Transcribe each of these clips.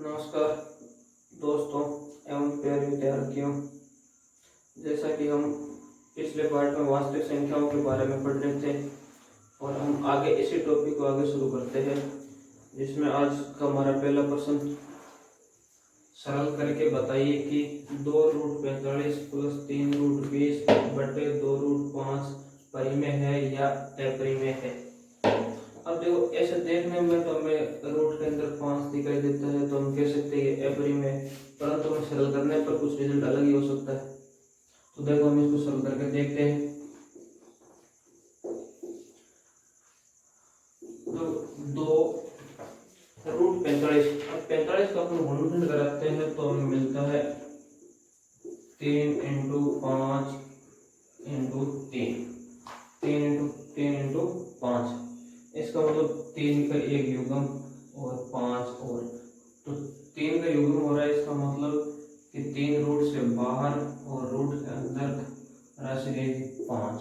नमस्कार दोस्तों एवं प्यारे विद्यार्थियों। जैसा कि हम पिछले पार्ट में वास्तविक संख्याओं के बारे में पढ़ रहे थे और हम आगे इसी टॉपिक को आगे शुरू करते हैं, जिसमें आज का हमारा पहला प्रश्न, सरल करके बताइए कि 2√45 प्लस 3√20 बटे 2√5 परिमेय है या अपरिमेय है। अब देखो, ऐसे देखने में तो हमें रूट के अंदर 5 दिखाई देता है, तो हम कह सकते हैं अपरिमेय, परंतु हमें सरल करने पर कुछ रिजल्ट अलग ही हो सकता है। तो देखो, हम इसको सरल करके देखते हैं। तो 2√45, अब 45 का अपन गुणनखंड कराते हैं तो हमें मिलता है 3 × 5 × 3, 3 × 5। इसका मतलब 3 का एक युग्म और 5 और, तो 3 का युग्म हो रहा है। इसका मतलब कि 3 रूट से बाहर और रूट के अंदर राशि रहेगी 5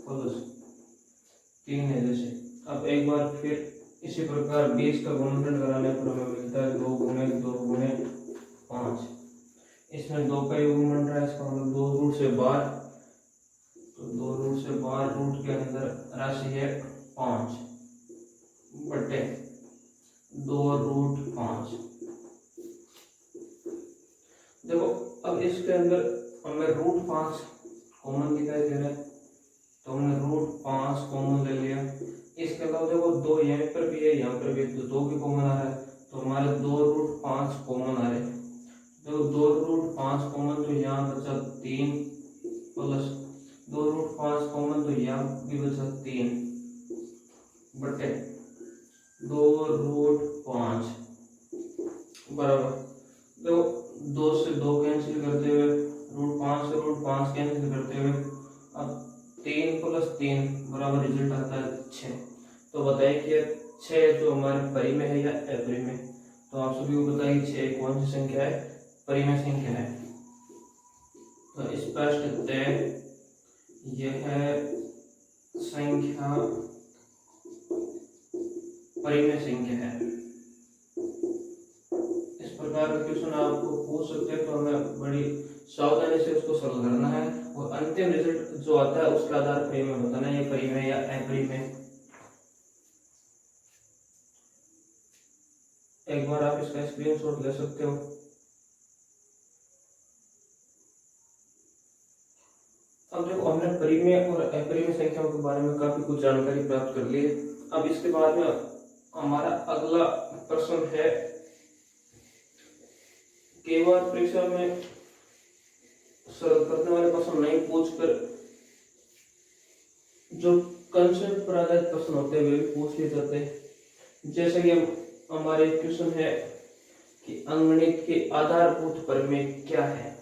प्लस 3 है जैसे। अब एक बार फिर इसी प्रकार 20 का गुणनखंड कराने पर हमें मिलता है 2 × 2 × 5। इसमें 2 का युग्म बन रहा है, इसका मतलब 2 रूट से बाहर, तो 2 रूट से बाहर रूट के अंदर राशि है 5 बटे 2√5। देखो, अब इसके अंदर हमें √5 कॉमन दिखाई दे रहा है, तो हमने √5 कॉमन ले लिया। इसके अलावा देखो 2 यहाँ पर भी है, यहाँ पर भी, तो 2 भी कॉमन आ रहा है, तो हमारे 2√5 कॉमन आ रहे हैं। देखो 2√5 कॉमन, तो यहाँ बचा 3 प्लस 2√5 कॉमन, तो यहाँ भी बचा 3 बटे 2√5 बराबर। देखो 2 से 2 कैंसिल करते हुए, √5 से √5 कैंसिल करते हुए, अब 3 + 3 बराबर रिजल्ट आता है 6। तो बताइए कि 6 जो हमारे परिमेय है या अपरिमेय। तो आप सभी को बताइए 6 कौन सी संख्या है, परिमेय संख्या है। तो स्पष्टतः यह संख्या परिमेय संख्या है। इस प्रकार का क्वेश्चन आपको पूछ सकते हैं, तो हमें बड़ी सावधानी से उसको सरल करना है और अंतिम रिजल्ट जो आता है उसका आधार परिमेय बताना है, ये परिमेय या अपरिमेय। एक बार आप इसका स्क्रीनशॉट ले सकते हो। अब देखो, हमने परिमेय और अपरिमेय संख्याओं के बारे में काफी कुछ जानकारी प्राप्त कर ली है। अब इसके बाद में हमारा अगला प्रश्न है, कई बार परीक्षा में सरल करने वाले प्रश्न नहीं पूछकर जो कंसेप्ट पर आधारित प्रश्न होते हैं वे भी पूछ लिए जाते हैं। जैसे कि हमारे क्वेश्चन है कि अंकगणित के आधारभूत परिमेय क्या है।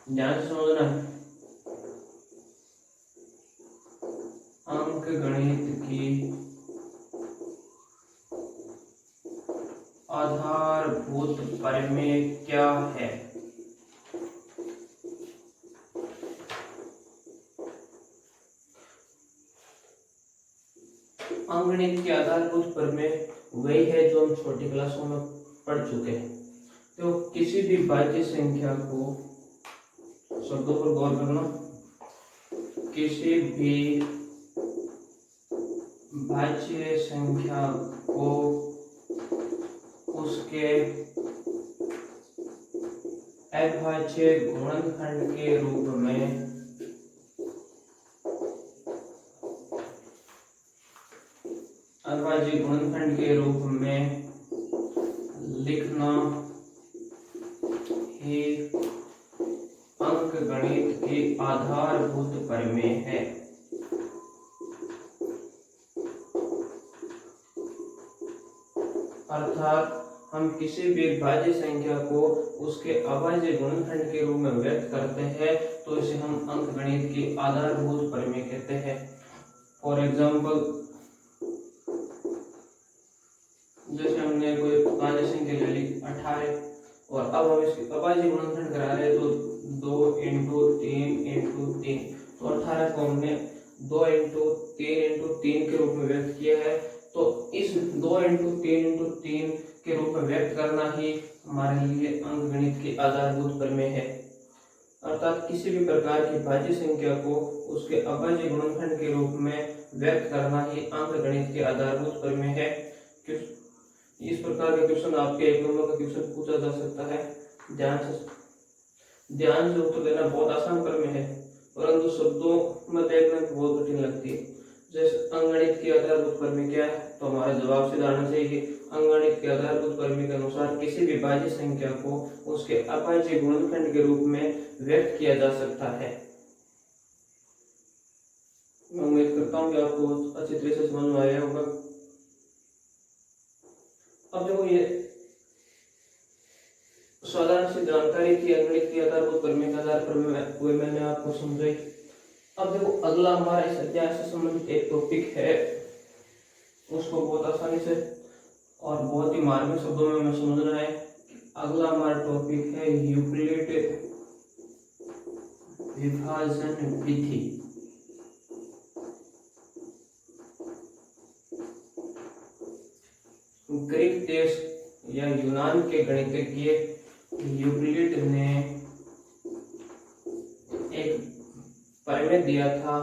ध्यान से समझना है, अंकगणित की आधारभूत परिमेय क्या है। अंकगणित के आधारभूत परिमेय वही है जो हम छोटी क्लासों में पढ़ चुके हैं। तो किसी भी भाज्य संख्या को, शब्दों पर गौर करना, किसी भी भाज्य संख्या को उसके अभाज्य गुणनखंड के रूप में अभाज्य गुणनखंड के रूप में लिखना ही अंकगणित के आधारभूत परिमेय है। अर्थात हम किसी भी भाज्य संख्या को उसके अभाज्य गुणनखंड के रूप में व्यक्त करते हैं तो इसे हम अंकगणित के आधारभूत परिमेय कहते हैं। फॉर एग्जाम्पल, जैसे हमने कोई भाज्य संख्या ले ली 18 और अब हम इसके अभाज्य गुणनखंड करा रहे हैं, तो 2 × 3 × 3, तो 18 को हमने 2 × 3 × 3 के रूप में व्यक्त किया है। तो इस 2 × 3 × 3 के रूप में व्यक्त करना ही हमारे लिए अंकगणित के आधारभूत प्रमेय है। अर्थात किसी भी प्रकार की भाज्य संख्या को उसके अभाज्य गुणनखंड के रूप में व्यक्त करना ही अंकगणित के आधारभूत प्रमेय है। इस प्रकार का क्वेश्चन आपके 1 नंबर का क्वेश्चन पूछा जा सकता है। ध्यान से उत्तर देना। बहुत आसान प्रमेय है, परंतु शब्दों में देखने में बहुत कठिन लगती है। जैसे अंकगणित के आधारभूत प्रमेय क्या है, तो हमारा जवाब सीधा आना चाहिए। अंकगणित के आधारभूत प्रमेय के अनुसार किसी भी भाज्य संख्या को उसके अभाज्य गुणनखंड के रूप में व्यक्त किया जा सकता है। मैं उम्मीद करता हूँ कि आपको अच्छी तरह से समझ में आया होगा। अब देखो, ये साधारण सी जानकारी की अंकगणित के आधारभूत प्रमेय के आधार पर कोई मैंने आपको समझाई। अब देखो, अगला हमारा इस अध्याय से संबंधित एक टॉपिक है, उसको बहुत आसानी से और बहुत ही मार्मिक शब्दों में हमें समझना है। अगला हमारा टॉपिक है यूक्लिड विभाजन विधि। ग्रीक देश या यूनान के गणितज्ञ यूक्लिड ने एक प्रमेय दिया था,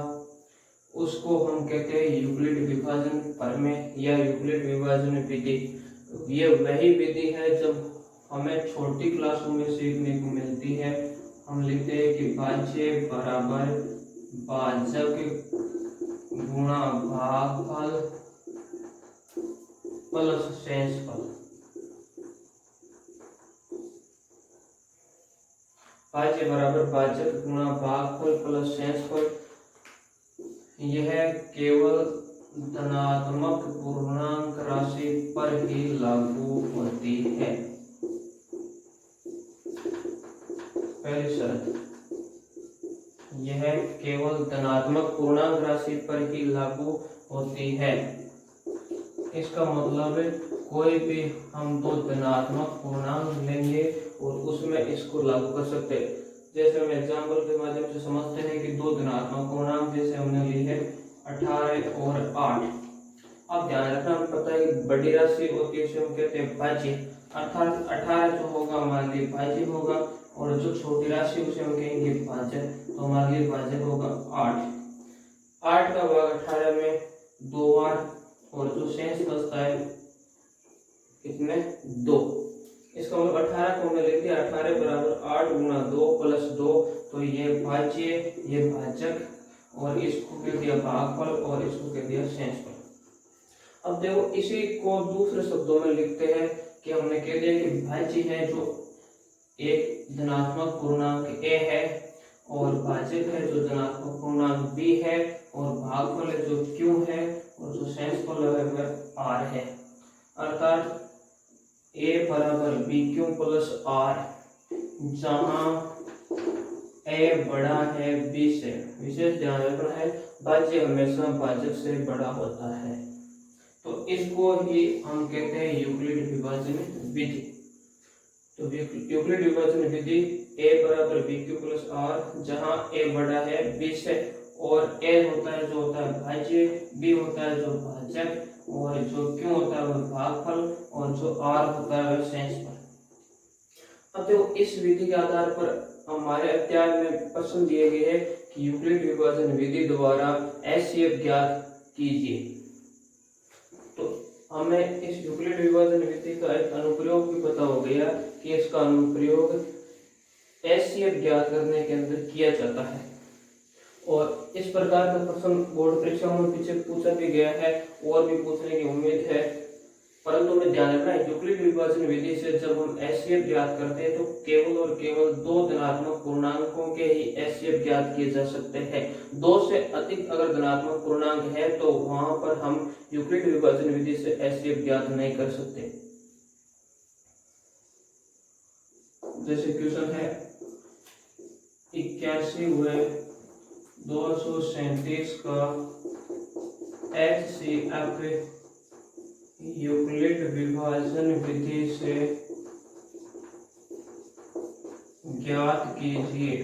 उसको हम कहते हैं यूक्लिड विभाजन प्रमेय या यूक्लिड विभाजन विधि। ये वही विधि है जब हमें छोटी क्लासों में सीखने को मिलती है। हम लिखते हैं कि भाज्य बराबर भाजक गुणा भागफल प्लस शेषफल। भाज्य बराबर भाजक गुणा भागफल प्लस शेषफल। यह केवल धनात्मक पूर्णांक राशि पर ही लागू होती है। पहली शर्त, यह केवल धनात्मक पूर्णांक राशि पर ही लागू होती है। इसका मतलब है कोई भी हम दो धनात्मक पूर्णांक लेंगे और उसमें इसको लागू कर सकते हैं। जैसे हम एग्जाम्पल के माध्यम से समझते हैं कि दो धनात्मक पूर्णांक जैसे हमने ली है 18 और 8। अब ध्यान रखना, हमें पता है कि बड़ी राशि होती है उसे हम कहते हैं भाज्य, अर्थात 18 जो होगा हमारे लिए भाज्य होगा और जो छोटी राशि उसे हम कहेंगे भाजक, तो हमारे लिए भाजक होगा 8। 8 का भाग 18 में 2 बार और जो शेष बचता है कितने 2। इसका मतलब 18 को हमने लिख दिया 18 बराबर 8 गुणा 2 प्लस 2, तो ये भाज्य ये भाजक और इसको कह दिया भागफल और इसको कह दिया शेषफल। अब देखो, इसी को दूसरे शब्दों में लिखते हैं कि हमने कह दिया कि भाज्य है जो एक धनात्मक पूर्णांक a है और भाजक है जो धनात्मक पूर्णांक b है और भागफल है जो q है और जो शेषफल है वह r है। अर्थात a बराबर bq प्लस r, जहां a बड़ा है b से। विशेष ध्यान रखना है, भाज्य हमेशा भाजक से बड़ा होता है, तो इसको ही हम कहते हैं यूक्लिड विभाजन विधि। तो यूक्लिड विभाजन विधि a बराबर bq प्लस r, जहां a बड़ा है b से और a होता है जो होता है भाज्य, b होता है जो भाजक और जो q होता है वह भागफल और जो r होता है वह शेषफल। अब देखो, इस विधि के आधार पर हमारे अध्याय में प्रश्न दिए गए हैं कि यूक्लिड विभाजन विधि द्वारा HCF ज्ञात कीजिए। तो हमें इस यूक्लिड विभाजन विधि का एक अनुप्रयोग भी पता हो गया कि इसका अनुप्रयोग HCF ज्ञात करने के अंदर किया जाता है और इस प्रकार का प्रश्न बोर्ड परीक्षाओं में पीछे पूछा भी गया है और भी पूछने की उम्मीद है। परंतु में ध्यान रखना है, यूक्लिड विभाजन विधि से जब हम HCF ज्ञात करते हैं तो केवल और केवल दो धनात्मक पूर्णांकों के ही HCF ज्ञात किए जा सकते हैं। दो से अधिक अगर धनात्मक पूर्णांक है तो वहां पर हम यूक्लिड विभाजन विधि से HCF ज्ञात नहीं कर सकते। जैसे क्वेश्चन है 81 व 237 का HCF यूक्लिड विभाजन विधि से ज्ञात कीजिए।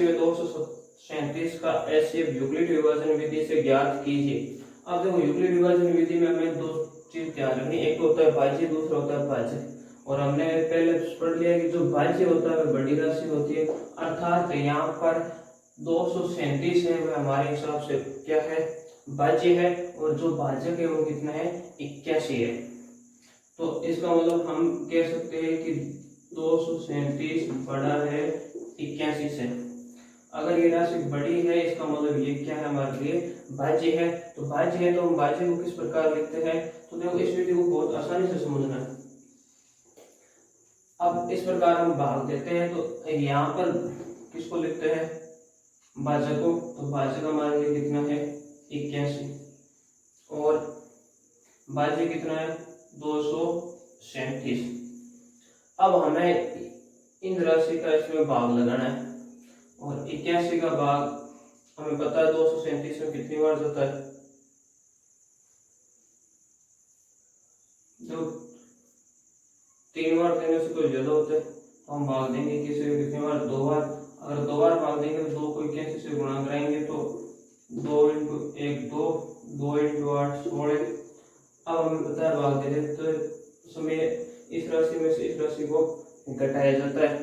81 व 237 का एचसीएफ यूक्लिड विभाजन विधि से ज्ञात कीजिए। अब देखो यूक्लिड विभाजन विधि में हमें दो चीज ध्यान रखनी, एक तो होता है भाज्य, दूसरा होता है भाजक। और हमने पहले पढ़ लिया कि जो भाज्य होता है वह बड़ी राशि होती है, अर्थात यहाँ पर 237 है वह हमारे हिसाब से क्या है, भाज्य है, और जो भाजक है वो कितना है, 81 है। तो इसका मतलब हम कह सकते हैं कि 237 बड़ा है 81 से। अगर ये राशि बड़ी है इसका मतलब ये क्या है, हमारे लिए भाज्य है। तो भाज्य है तो हम भाज्य को किस प्रकार लिखते हैं, तो देखो इस विधि को बहुत आसानी से समझना है। अब इस प्रकार हम भाग देते हैं, तो यहाँ पर किसको लिखते हैं, भाजक को। तो भाजक हमारे लिए कितना है, 81, और भाज्य कितना है, 237। अब हमें इन राशि का इसमें भाग लगाना है, और 81 का भाग हमें पता है 237 में कितनी बार जाता है, जो 3 बार देने से कोई ज्यादा होता है, तो हम भाग देंगे किसी कितनी बार, 2 बार। अगर 2 बार भाग देंगे तो 2 को 81 से गुणा कराएंगे तो 2 × 1 2, 2 × 8 16। अब हमें पता है भाग दे देते तो समय इस राशि में से इस राशि को घटाया जाता है,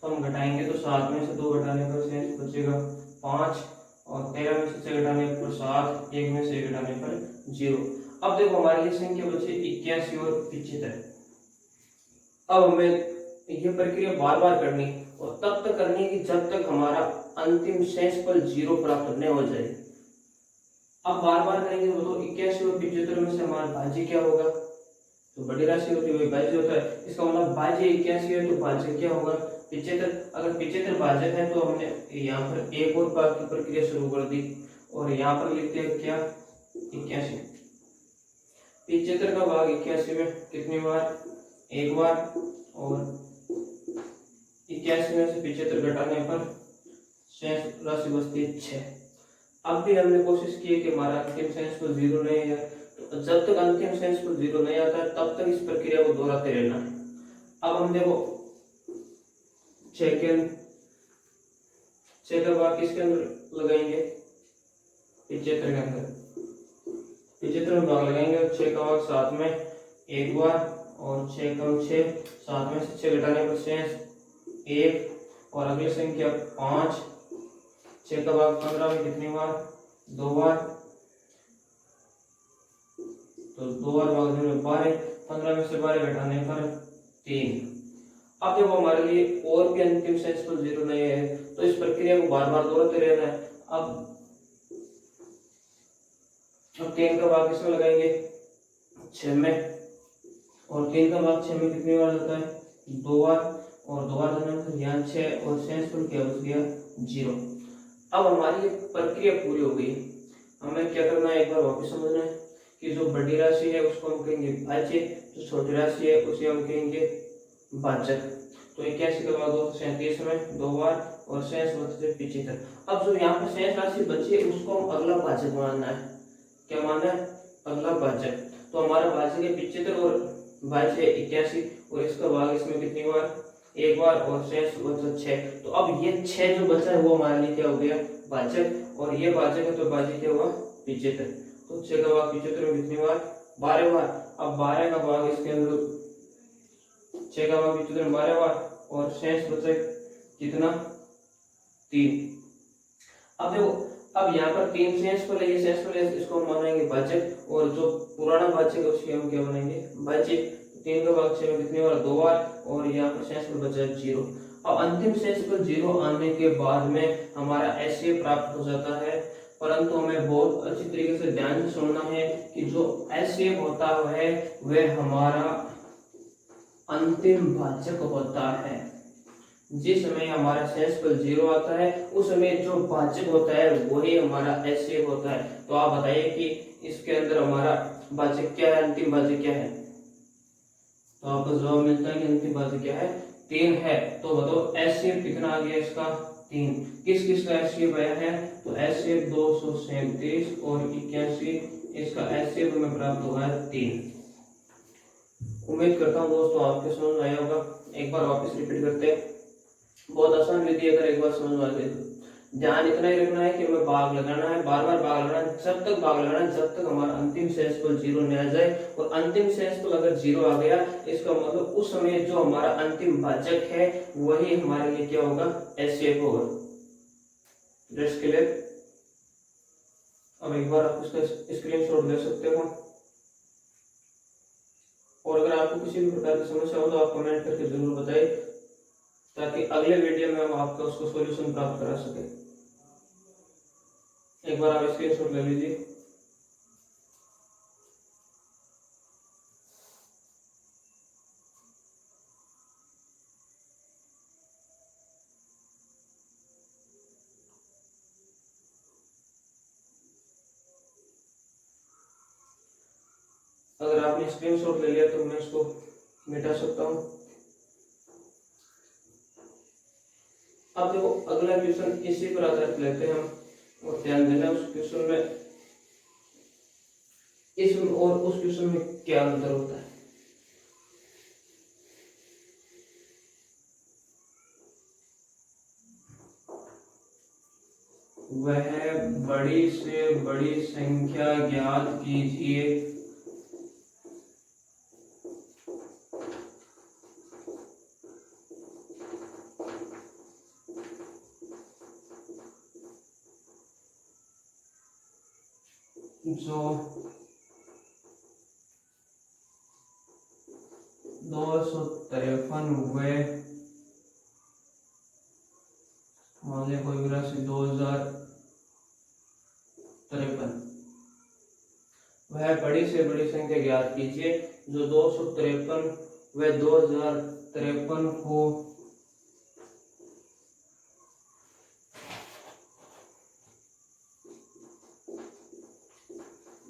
तो हम घटाएंगे तो 7 में से 2 घटाने पर शेष बचेगा 5, और 13 में से 6 घटाने पर 7, 1 में से 1 घटाने पर 0। अब देखो हमारे लिए संख्या बची 81 और 75। अब हमें यह प्रक्रिया बार बार करनी, और तब तक करनी है कि जब तक हमारा अंतिम शेषफल 0 प्राप्त नहीं हो जाए। अब बार बार करेंगे तो 81 और 75 में से हमारा भाज्य क्या होगा, तो बड़ी राशि होती है वही भाज्य होता है। इसका मतलब भाज्य 81 है तो भाज्य क्या होगा, 75। अगर 75 भाजक है तो हमने यहाँ पर एक और भाग की प्रक्रिया शुरू कर दी, और यहाँ पर लिखते हैं क्या, 81। 75 का भाग 81 में कितनी बार, एक बार, और 81 में से 75 घटाने पर शेष राशि बचती है 6। अब भी हमने कोशिश की है कि हमारा अंतिम शेषफल 0 नहीं है, तो जब तक अंतिम शेषफल 0 नहीं आता है तब तक इस प्रक्रिया को दोहराते रहना है। अब हम देखो 6 का भाग किसके अंदर लगाएंगे, 75 के अंदर, 75 में भाग लगाएंगे। 6 का भाग 7 में एक बार, और 6 कम 6, 7 में से 6 घटाने पर शेष 1, और अगली संख्या 5। 6 का भाग 15 में कितनी बार, 2 बार, तो 2 बार भाग देने में 12, 15 में से 12 घटाने पर 3। अब देखो हमारे लिए और भी अंतिम शेषफल 0 नहीं है, तो इस प्रक्रिया को बार बार दोहराते रहना है। अब 3 का भाग किसमें लगाएंगे, 6 में, और 3 का भाग 6 में कितनी बार जाता है, 2 बार, और 2 बार जाने पर यहाँ 6, और शेषफल क्या बच गया, 0। अब हमारी ये प्रक्रिया पूरी हो गई। हमें क्या करना है, एक बार वापस समझना है कि जो बड़ी राशि है उसको हम कहेंगे भाज्य, जो छोटी राशि है उसे हम कहेंगे भाजक। तो 81 का भाग 237 में 2 बार, और शेष बचते 75। अब जो यहाँ पर शेष राशि बची है उसको हम अगला भाजक मानना है। क्या मानना है, अगला भाजक। तो हमारा भाजक है 75 और भाज्य है 81, और इसका भाग इसमें कितनी बार, एक बार, और शेष बचा 6। तो अब ये 6 जो बचा है वो हमारे लिए क्या हो गया, भाजक, और ये भाजक है तो भाज्य क्या हुआ, 75। तो 6 का भाग 75 में कितनी बार, 12 बार। अब 12 का भाग इसके अंदर, 6 का भाग 75 में 12 बार, और शेष बचा कितना, 3। अब देखो, अब यहाँ पर 3 शेषफल है, ये शेषफल है, इसको हम मानेंगे भाजक, और जो पुराना भाजक है उसकी हम क्या बनाएंगे, भाज्य। 3 का भाग 6 में कितनी बार, 2 बार, और यहाँ पर शेषफल बचा 0। अब अंतिम शेषफल 0 आने के बाद में हमारा एचसीएफ प्राप्त हो जाता है, परंतु हमें बहुत अच्छी तरीके से ध्यान से सुनना है कि जो एचसीएफ होता है वह हमारा अंतिम भाजक होता है। जिस समय हमारा शेषफल 0 आता है उस समय जो भाजक होता है वही हमारा एचसीएफ होता है। तो आप बताइए कि इसके अंदर हमारा भाजक क्या है, अंतिम भाजक क्या है, तो आपको जवाब मिलता है कि अंतिम भाजक क्या है, 3 है। तो बताओ एचसीएफ कितना आ गया इसका, 3। किस किस का एचसीएफ आया है, तो एचसीएफ 237 और 81, इसका एचसीएफ हमें प्राप्त हुआ है 3। उम्मीद करता हूँ दोस्तों आपके समझ में आया होगा। एक बार वापस रिपीट करते हैं, बहुत आसान विधि, अगर एक बार समझ में आ गई तो ध्यान इतना ही रखना है कि हमें भाग लगाना है, बार बार भाग लगाना है, जब तक भाग लगाना है जब तक हमारा अंतिम शेषफल जीरो नहीं आ जाए। और अंतिम शेषफल अगर जीरो आ गया इसका मतलब उस समय जो हमारा अंतिम भाजक है वही हमारे लिए क्या होगा, एचसीएफ होगा। That's clear. अब एक बार आप इसका स्क्रीनशॉट ले सकते हो, और अगर आपको किसी भी प्रकार की समस्या हो तो आप कमेंट करके जरूर बताइए, ताकि अगले वीडियो में हम आपका उसको सॉल्यूशन प्राप्त करा सके। एक बार आप स्क्रीनशॉट ले लीजिए। अगर आपने स्क्रीनशॉट ले लिया तो मैं इसको मिटा सकता हूं। अब देखो अगला क्वेश्चन इसी पर आधारित लेते हैं हम, और ध्यान देना उस क्वेश्चन में इस और उस क्वेश्चन में क्या अंतर होता है। वह बड़ी से बड़ी संख्या ज्ञात कीजिए जो 253 हुए, मान लिया कोई राशि 2053। वह बड़ी से बड़ी संख्या ज्ञात कीजिए जो 253 व 2053 को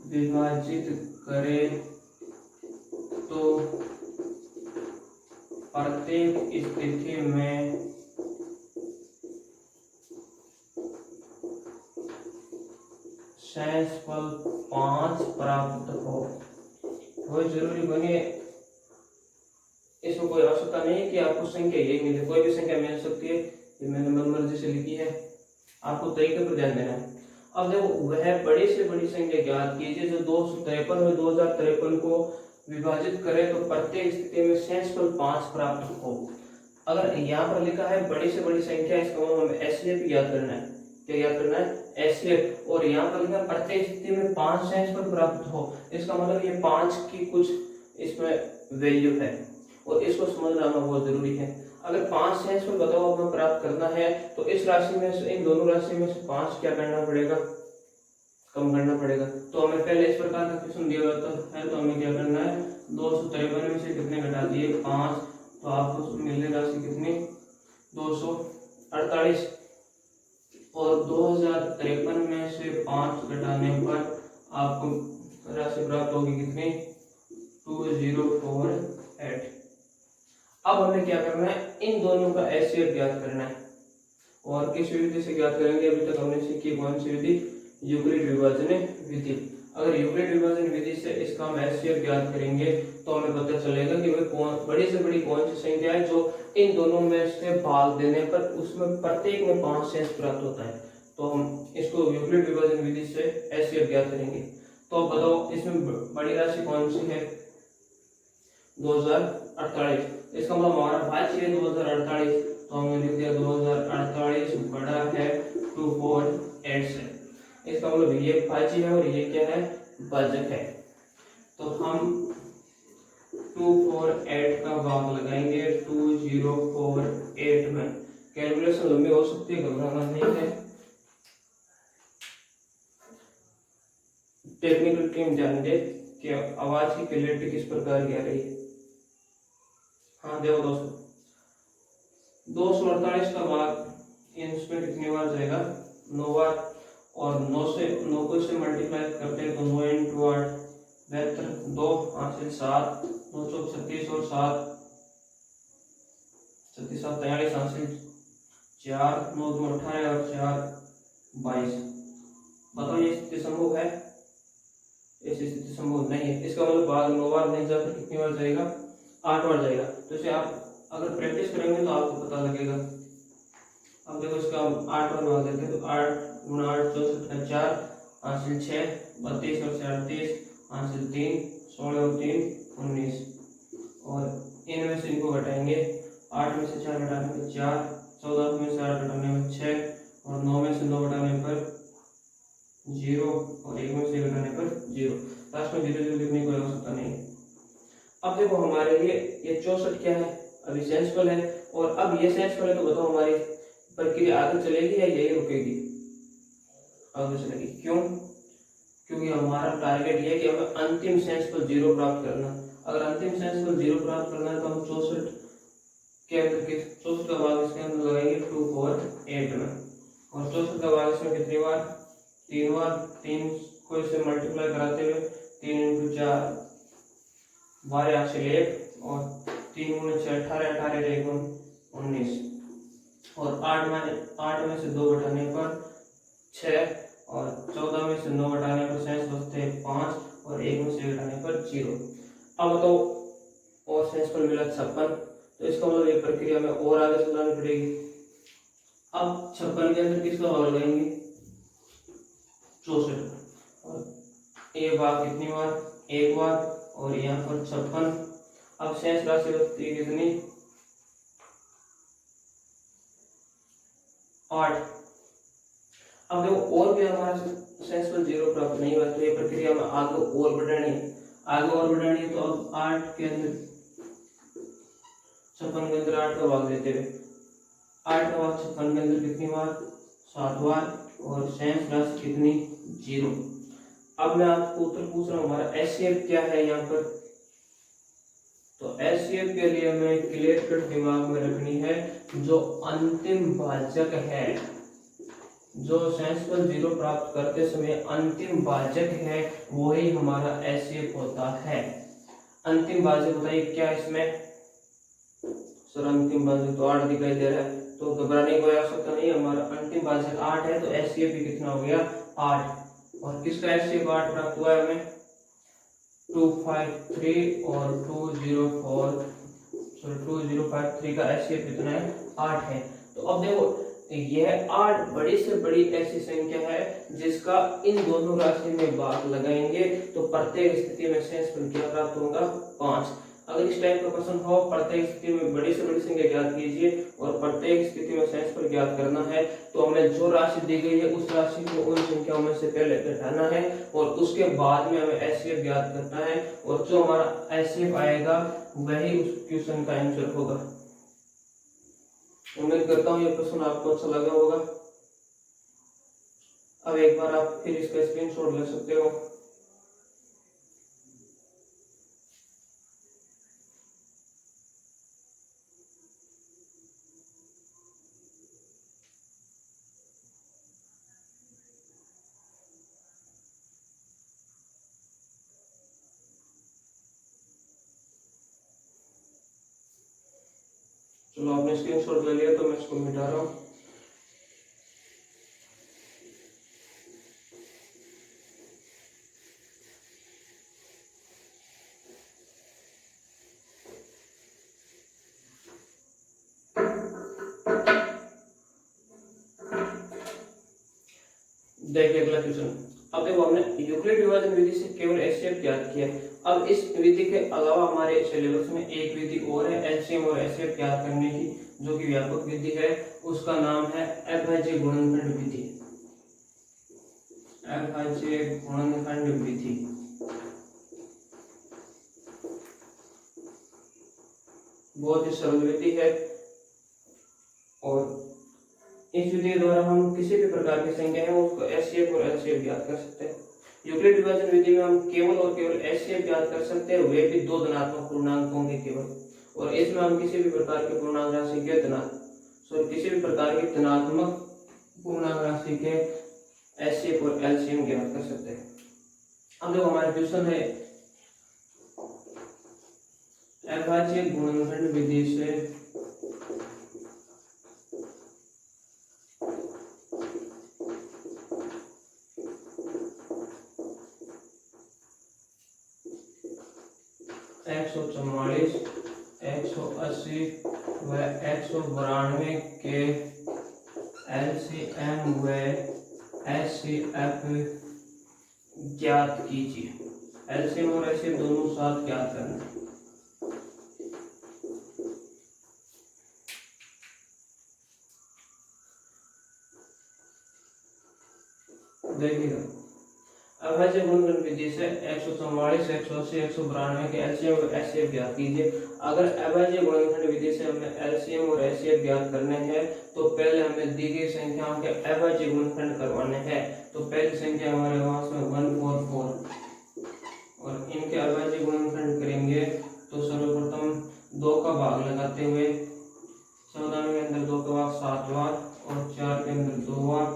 विभाजित करे तो प्रत्येक स्थिति में शेषफल 5 प्राप्त हो। कोई जरूरी बने, इसमें कोई आवश्यकता नहीं है कि आपको संख्या यही मिले, कोई भी संख्या मिल सकती है। ये मैंने मनमर्जी से लिखी है, आपको तरीके पर ध्यान देना है। अब देखो वह बड़ी से बड़ी संख्या ज्ञात कीजिए जो 253 में 2053 को विभाजित करे तो प्रत्येक स्थिति में शेषफल 5 प्राप्त हो। अगर यहाँ पर लिखा है बड़ी से बड़ी संख्या, इसका मतलब हमें एचसीएफ ज्ञात करना है। क्या ज्ञात करना है? एचसीएफ। और यहाँ पर लिखा प्रत्येक स्थिति में 5 शेषफल प्राप्त हो, इसका मतलब ये 5 की कुछ इसमें वैल्यू है, और इसको समझना हमें बहुत जरूरी है। अगर 5 शेषफल बताओ हमें प्राप्त करना है तो इस राशि में से, इन दोनों राशि में से 5 क्या करना पड़ेगा, कम करना पड़ेगा। तो हमें पहले इस प्रकार का क्वेश्चन दिया जाता है, तो हमें क्या करना है, 253 में से कितने घटा दिए, 5, तो आपको मिलने राशि कितनी, 248। और 2053 में से 5 घटाने पर आपको राशि प्राप्त होगी कितनी, 2048। अब हमें क्या करना है, इन दोनों का एचसीएफ ज्ञात करना है। और किस विधि से ज्ञात करेंगे, अभी तक हमने सीखी कौन सी विधि, यूक्लिड विभाजन विधि। अगर यूक्लिड विभाजन विधि से इसका हम एचसीएफ ज्ञात करेंगे तो हमें पता चलेगा कि वह बड़ी से बड़ी कौन सी संख्या है जो इन दोनों में से भाग देने पर उसमें प्रत्येक में 5 शेष प्राप्त होता है। तो हम इसको यूक्लिड विभाजन विधि से एचसीएफ ज्ञात करेंगे। तो बताओ इसमें बड़ी राशि कौन सी है, 2048। इसका मतलब हमारा भाज्य है 2048, तो हमने लिख दिया 2048 बड़ा है 248 से। इसका मतलब ये भाज्य है और ये क्या है, भाजक है। तो हम 248 का भाग लगाएंगे 2048 में। कैलकुलेशन लंबी हो सकती है, घबराना नहीं है। टेक्निकल टीम ध्यान दे कि आवाज की क्लैरिटी किस प्रकार की आ रही है। हाँ देखो दोस्तों, 248 का भाग इसमें कितनी बार जाएगा, 9 बार। और 9 को इससे मल्टीप्लाई करते हैं तो 9 × 8 72, 2 8 से 7, 9 चौक 36 और 7 37 43 8 से 4, 9 2 18 और 4 22। बताओ ये स्थिति संभव है, ऐसी स्थिति संभव नहीं है। इसका मतलब भाग 9 बार नहीं जाकर कितनी बार जाएगा, 8 बार जाएगा। तो इसे आप अगर प्रैक्टिस करेंगे तो आपको पता लगेगा। अब देखो इसका हम 8 और भाग देते हैं, तो 8 गुणा 8 64 का 4 हासिल 6 32 और 38 हासिल 3 16 और 3 19। और इनमें से इनको घटाएंगे, 8 में से 4 घटाने पर 4, 14 में से 8 घटाने पर 6 और 9 में से 2 घटाने पर 0 और 1 में से घटाने पर 0। लास्ट में 0 0 लिखने की कोई आवश्यकता नहीं। अब देखो हमारे लिए ये 64 क्या है, अभी सेंसफुल है, और अब ये सेंसफुल है, तो बताओ हमारी प्रक्रिया आगे चलेगी या यही रुकेगी? आगे चलेगी। क्यों? क्योंकि हमारा टारगेट ये है कि हमें अंतिम सेंसफुल 0 प्राप्त करना। अगर अंतिम सेंसफुल 0 प्राप्त करना है तो हम 64 के अंदर के 64 का भाग इसके अंदर लगाएंगे 2 4 8 में, और 64 का भाग इसमें कितनी बार? 3 बार। 3 को इससे मल्टीप्लाई कराते हुए 3 × 4 12 हासिल 1 और 3 × 6 18 18 1 19 और 8 में से 2 घटाने पर 6 और 14 में से 9 घटाने पर शेष बचते हैं 5 और 1 में से घटाने पर 0। अब तो और शेष पर मिला 56, तो इसका मतलब ये प्रक्रिया में और आगे चलानी पड़ेगी। अब 56 के अंदर किसका भाग लगाएंगे? 64, और ये भाग कितनी बार? 1 बार, और यहाँ पर 56। अब शेष राशि बचती है कितनी? 8। अब देखो और भी हमारा सेंसफुल 0 प्राप्त नहीं हुआ, तो ये प्रक्रिया में आगे और बढ़ानी है, तो अब 8 के अंदर 56 के अंदर 8 का भाग देते हुए 8 का भाग 56 के अंदर कितनी बार? 7 बार, और शेष राशि कितनी? 0। अब मैं आपको उत्तर पूछ रहा हूँ, हमारा एचसीएफ क्या है यहाँ पर? तो एचसीएफ के लिए हमें क्लियर कट दिमाग में रखनी है, जो अंतिम भाजक है, जो सेंसफुल 0 प्राप्त करते समय अंतिम भाजक है, वही हमारा एचसीएफ होता है। अंतिम भाजक बताइए क्या इसमें? सर अंतिम भाजक तो 8 दिखाई दे रहा है, तो घबराने की कोई आवश्यकता नहीं। हमारा अंतिम भाजक 8 है, तो एचसीएफ भी कितना हो गया? 8। और किसका एचसीएफ 8 प्राप्त हुआ है हमें? 253 और 2053 का एचसीएफ कितना है? 8 है। तो अब देखो यह 8 बड़ी से बड़ी ऐसी संख्या है जिसका इन दोनों राशि में भाग लगाएंगे तो प्रत्येक स्थिति में शेषफल क्या प्राप्त होगा? 5। अगर इस टाइप का क्वेश्चन हो, प्रत्येक स्थिति में बड़ी से बड़ी संख्या ज्ञात कीजिए और प्रत्येक स्थिति में शेषफल ज्ञात करना है, तो हमें जो राशि दी गई है उस राशि को उन संख्याओं में से पहले घटाना है और उसके बाद में हमें एचसीएफ ज्ञात करना है, और जो हमारा एचसीएफ आएगा वही उस क्वेश्चन का आंसर होगा। उम्मीद करता हूँ ये क्वेश्चन आपको अच्छा लगा होगा। अब एक बार आप फिर इसका स्क्रीनशॉट ले सकते हो। चलो आपने स्क्रीनशॉट ले लिया, तो मैं इसको मिटा रहा हूँ। देखिए अगला क्वेश्चन। अब देखो हमने यूक्लिड विभाजन विधि से केवल एचसीएफ ज्ञात किया। अब इस विधि के अलावा हमारे सिलेबस में एक विधि और है एलसीएम और एचसीएफ ज्ञात करने की, जो कि व्यापक विधि है। उसका नाम है अविभाज्य गुणनखंड विधि। अविभाज्य गुणनखंड विधि बहुत ही सरल विधि है, और इस विधि के द्वारा हम किसी भी प्रकार की संख्या है उसको एचसीएफ और एलसीएफ ज्ञात कर सकते हैं। यूक्लिड विभाजन विधि में हम केवल और केवल एचसीएफ ज्ञात कर सकते हैं, वे भी 2 धनात्मक पूर्णांकों के केवल, और इसमें हम किसी भी प्रकार के पूर्णांक राशि के किसी भी प्रकार की धनात्मक पूर्णांक राशि के एचसीएफ और एलसीएम ज्ञात कर सकते हैं। अब देखो हमारा क्वेश्चन है अविभाज्य गुणनखंड विधि से (144, 180 व 192) के LCM व HCF ज्ञात कीजिए। LCM और HCF दोनों साथ ज्ञात करना है। देखिएगा, अभाज्य गुणनखंड विधि से 144, 180, 192 के एलसीएम और एचसीएफ ज्ञात कीजिए। अगर अभाज्य गुणनखंड विधि से हमें एलसीएम और एचसीएफ ज्ञात करने हैं तो पहले हमें दी गई संख्याओं के अभाज्य गुणनखंड करवाने हैं। तो पहली संख्या हमारे पास में 144 और इनके अभाज्य गुणनखंड करेंगे तो सर्वप्रथम 2 का भाग लगाते हुए 14 के अंदर 2 का भाग 7 बार और 4 के अंदर 2 बार,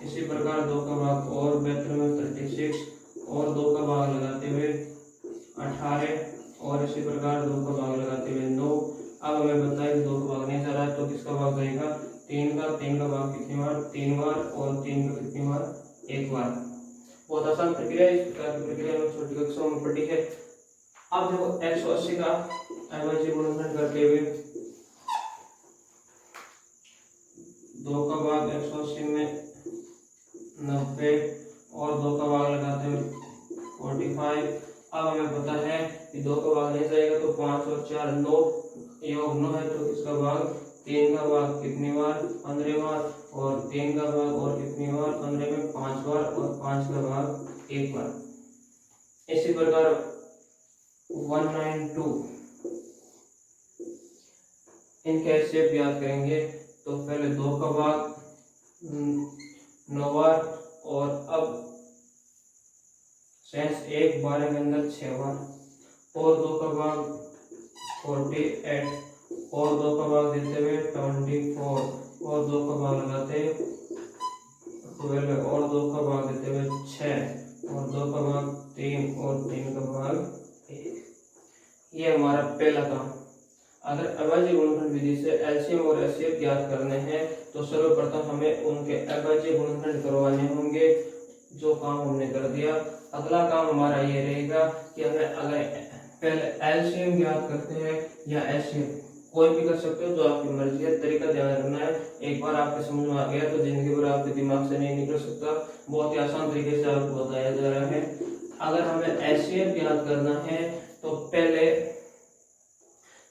इसी प्रकार 2 का भाग और 72 में 36 और 2 का भाग लगाते हुए 18 और इसी प्रकार 2 का भाग लगाते हुए 9। अब हमें बताया कि 2 का भाग नहीं जा रहा है तो किसका भाग जाएगा? 3 का भाग कितनी बार? 3 बार और 3 का कितनी बार? 1 बार। बहुत आसान प्रक्रिया है। इस प्रकार की प्रक्रिया में छोटी कक्षाओं में पढ़ी है। अब देखो 180 का अभाज्य गुणनखंड करते हुए 2 का भाग 180 में 90 और 2 का भाग लगाते हुए 45। अब हमें पता है कि 2 का भाग नहीं जाएगा तो 5 और 4 9 योग 9 है तो किसका भाग? 3 का भाग कितनी बार? 15 बार और 3 का भाग और कितनी बार? 15 में 5 बार और 5 का भाग 1 बार। इसी प्रकार 192 इनके एचसीएफ ज्ञात करेंगे तो पहले 2 का भाग 9 बार और अब शेष 1 12 के अंदर 6 बार और 2 का भाग 48 और 2 का भाग देते हुए 24 और 2 का भाग लगाते 12 और 2 का भाग देते हुए 6 और 2 का भाग 3 और 3 का भाग 1। ये हमारा पहला काम। अगर अभाज्य गुणनखंड विधि से एलसीएम और एचसीएफ ज्ञात करने हैं तो सर्वप्रथम हमें उनके अभाज्य गुणनखंड करवाने होंगे, जो काम हमने कर दिया। अगला काम हमारा ये रहेगा कि हमें अगर पहले एलसीएम ज्ञात करते हैं या एचसीएफ, कोई भी कर सकते हो, जो आपकी मर्जी है। तरीका ध्यान रखना है, एक बार आपके समझ में आ गया तो जिंदगी भर आपके दिमाग से नहीं निकल सकता। बहुत ही आसान तरीके से आपको बताया जा रहा है। अगर हमें एचसीएफ ज्ञात करना है तो पहले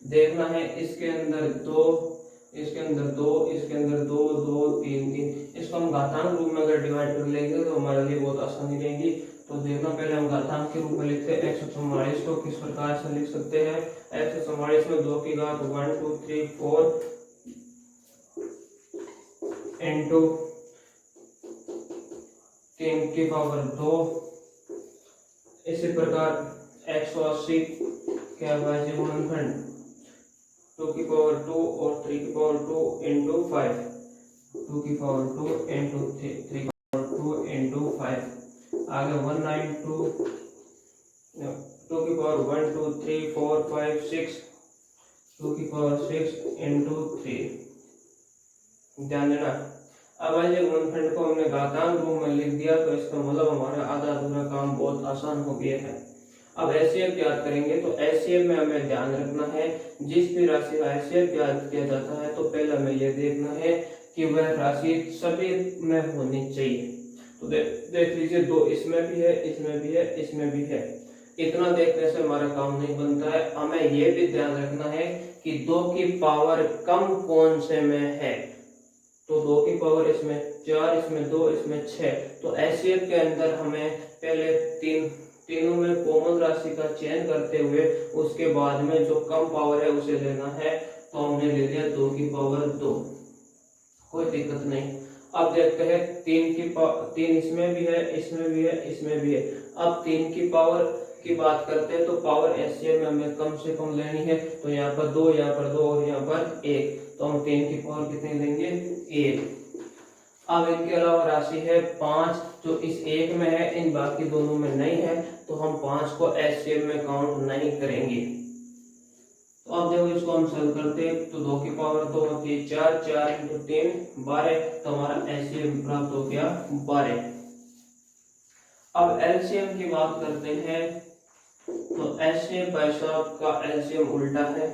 देखना है इसके अंदर 2, इसके अंदर 2, इसके अंदर 2 2 3 3। इसको हम घातांक रूप में अगर डिवाइड कर लेंगे तो हमारे लिए बहुत आसानी रहेगी। तो देखना, पहले हम घातांक के रूप में लिखते हैं 144 को। किस प्रकार से लिख सकते हैं? 144 में 2 की घात 1 2 3 4 इंटू 3 की पावर 2। इसी प्रकार 180 के अभाज्य गुणनखंड 2 की पावर 2 और 3 की पावर 2 इंटू 5, 2 की पावर 2 इंटू 3 की पावर 2 इंटू 5। आगे 192 2 की पावर 1 2 3 4 5 6, 2 की पावर 6 इंटू 3। ध्यान देना, अभाज्य गुणनखंड को हमने घातांक रूप में लिख दिया तो इसका मतलब हमारा आधा अधूरा काम बहुत आसान हो गया है। अब एचसीएफ ज्ञात करेंगे तो एचसीएफ में हमें ध्यान रखना है, जिस भी राशि का एचसीएफ ज्ञात किया जाता है तो पहले हमें यह देखना है कि वह राशि सभी में होनी चाहिए। तो देख लीजिए, 2 इसमें भी है, इसमें भी है, इसमें भी है। इतना देखने से हमारा काम नहीं बनता है। हमें यह भी ध्यान रखना है कि 2 की पावर कम कौन से में है। तो 2 की पावर इसमें 4, इसमें 2, इसमें 6। तो एचसीएफ के अंदर हमें पहले तीनों में कॉमन राशि का चयन करते हुए उसके बाद में जो कम पावर है उसे लेना है। तो हमने ले लिया 2 की पावर 2, कोई दिक्कत नहीं। अब देखते हैं 3 इसमें भी है, इसमें भी है, इसमें भी है। अब 3 की पावर की बात करते हैं तो पावर एचसीएफ में हमें कम से कम लेनी है। तो यहाँ पर 2, यहाँ पर 2 और यहाँ पर 1। तो हम 3 की पावर कितनी देंगे? 1। अब इनके अलावा राशि है 5 जो इस एक में है, इन बाकी दोनों में नहीं है, तो हम 5 को एचसीएफ में काउंट नहीं करेंगे। तो अब देखो, इसको हम सॉल्व करते हैं तो 2 की पावर 2 होती है 4, 4 इंटू 3 12। तो हमारा एचसीएफ प्राप्त हो गया 12। अब एलसीएम की बात करते हैं तो एचसीएफ भाई साहब का एलसीएम उल्टा है।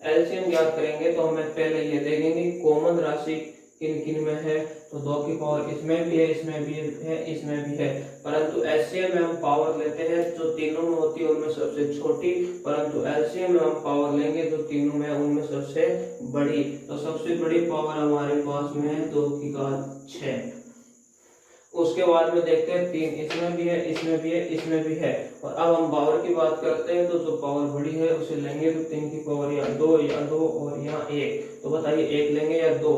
एलसीएम ज्ञात करेंगे तो हमें पहले ये देखेंगे कॉमन राशि किन किन में है, तो 2 की पावर इसमें भी है, इसमें भी है, इसमें भी है। परंतु एचसीएफ में हम पावर लेते हैं जो तीनों में होती है उनमें सबसे छोटी, परंतु एलसीएम में हम पावर लेंगे जो तीनों में उनमें सबसे बड़ी। तो सबसे बड़ी पावर हमारे पास में है 2 की घात 6। उसके बाद में देखते हैं 3 इसमें भी है, इसमें भी है, इसमें भी है। और अब हम पावर की बात करते हैं, तो जो पावर बड़ी है उसे लेंगे तो 3 की पावर या 2 और यहाँ 1। तो बताइए 1 लेंगे या 2?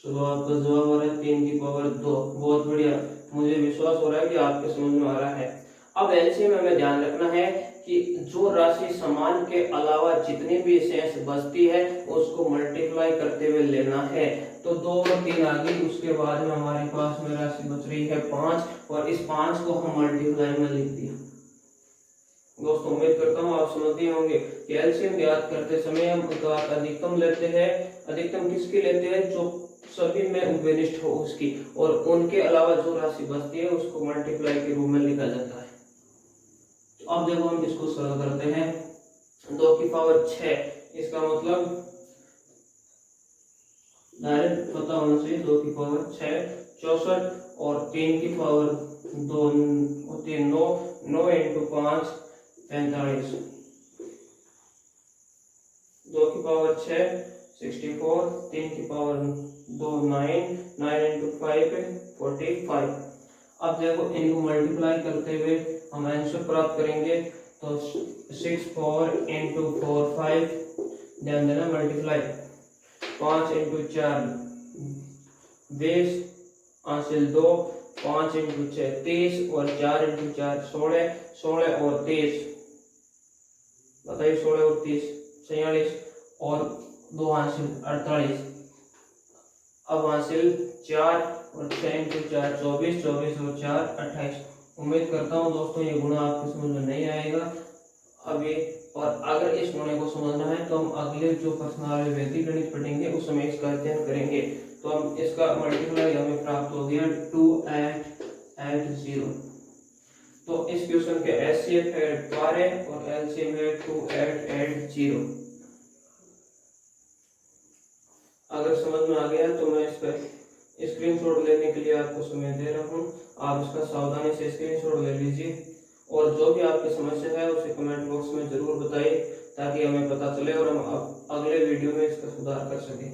चलो आपका जवाब हो रहा है 3 की पावर 2। बहुत बढ़िया, मुझे विश्वास हो रहा है कि आपके समझ में आ रहा है। अब एलसीएम में हमें ध्यान रखना है कि जो राशि समान के अलावा जितनी भी शेष बचती है उसको मल्टीप्लाई करते हुए लेना है। तो 2 और 3 आ गई, उसके बाद में हमारे पास में राशि बच रही है 5, और इस 5 को हम मल्टीप्लाई में लिख दिया। दोस्तों उम्मीद करता हूँ आप समझ गए होंगे कि एलसीएम ज्ञात करते समय हम घात अधिकतम लेते हैं। अधिकतम किसकी लेते हैं? जो सभी में उपनिष्ठ हो उसकी, और उनके अलावा जो राशि बचती है उसको मल्टीप्लाई के रूप में लिखा जाता है। तो अब देखो हम इसको सरल करते हैं। 2 की पावर 6, इसका मतलब डायरेक्ट पता होना चाहिए। 2 की पावर 6 64, और 3 की पावर 2 होती है 9, 9 इंटू 5 45। 2 की पावर 6 64, 3 की पावर 2 9, 9 इंटू 5 45। अब देखो इनको मल्टीप्लाई करते हुए हम आंसर प्राप्त करेंगे। तो 6 4 इंटू 4 5, ध्यान देना मल्टीप्लाई, 5 इंटू 4 20, हासिल 2, 5 इंटू 6 30, और 4 इंटू 4 16, 16 और 30, बताइए 16 और 30 46, और 2 हासिल 48। अब हासिल 4 और 6 इंटू 4 24, 24 और 4 28। उम्मीद करता हूँ दोस्तों ये गुणा आपकी समझ में नहीं आएगा अभी, और अगर इस गुणे को समझना है तो हम अगले जो प्रश्नावली वैदिक गणित पढ़ेंगे उस समय इसका अध्ययन करेंगे। तो हम इसका मल्टीप्लाई हमें प्राप्त हो गया 2880। तो इस क्वेश्चन के एचसीएफ है 12 और एलसीएम है 2880। अगर समझ में आ गया तो मैं इसका स्क्रीनशॉट लेने के लिए आपको समय दे रहा हूँ। आप इसका सावधानी से स्क्रीनशॉट ले लीजिए, और जो भी आपकी समस्या है उसे कमेंट बॉक्स में जरूर बताइए ताकि हमें पता चले और हम अगले वीडियो में इसका सुधार कर सकें।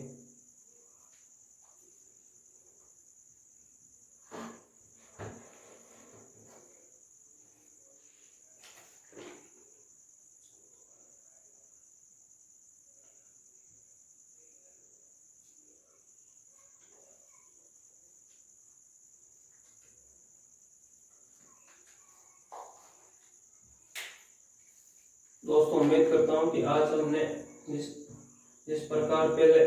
दोस्तों उम्मीद करता हूँ कि आज हमने जिस प्रकार पहले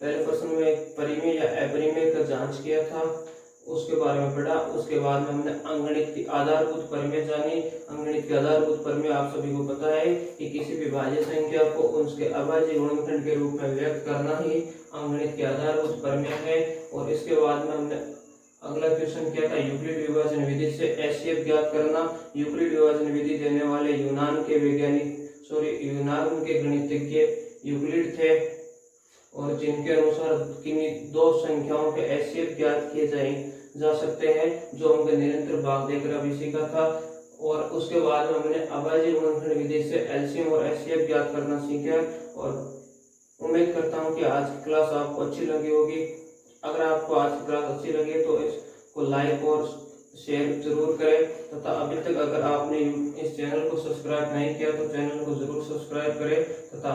प्रश्न में परिमेय या अपरिमेय का जांच किया था उसके बारे में पढ़ा। उसके बाद में हमने अंगणित की आधारभूत परिमेय जानी। अंगणित की आधारभूत परिमेय आप सभी को पता है कि किसी भी भाज्य संख्या को उसके अभाज्य गुणनखंड के रूप में व्यक्त करना ही अंगणित की आधारभूत परिमेय है। और इसके बाद में हमने अगला क्वेश्चन क्या था, यूक्लिड विभाजन विधि से एचसीएफ ज्ञात करना। यूक्लिड विभाजन विधि देने वाले यूनान के गणितज्ञ यूक्लिड थे, और जिनके अनुसार किन्हीं 2 संख्याओं के एचसीएफ ज्ञात किए जा सकते हैं, जो उनके निरंतर भाग देकर अभी सीखा था। और उसके बाद में हमने अभाज्य गुणनखंड विधि से एलसीएम और एचसीएफ ज्ञात करना सीखा। और उम्मीद करता हूँ कि आज की क्लास आपको अच्छी लगी होगी। अगर आपको आज की क्लास अच्छी लगे तो इसको लाइक और शेयर जरूर करें, तथा अभी तक अगर आपने इस चैनल को सब्सक्राइब नहीं किया तो चैनल को जरूर सब्सक्राइब करें तथा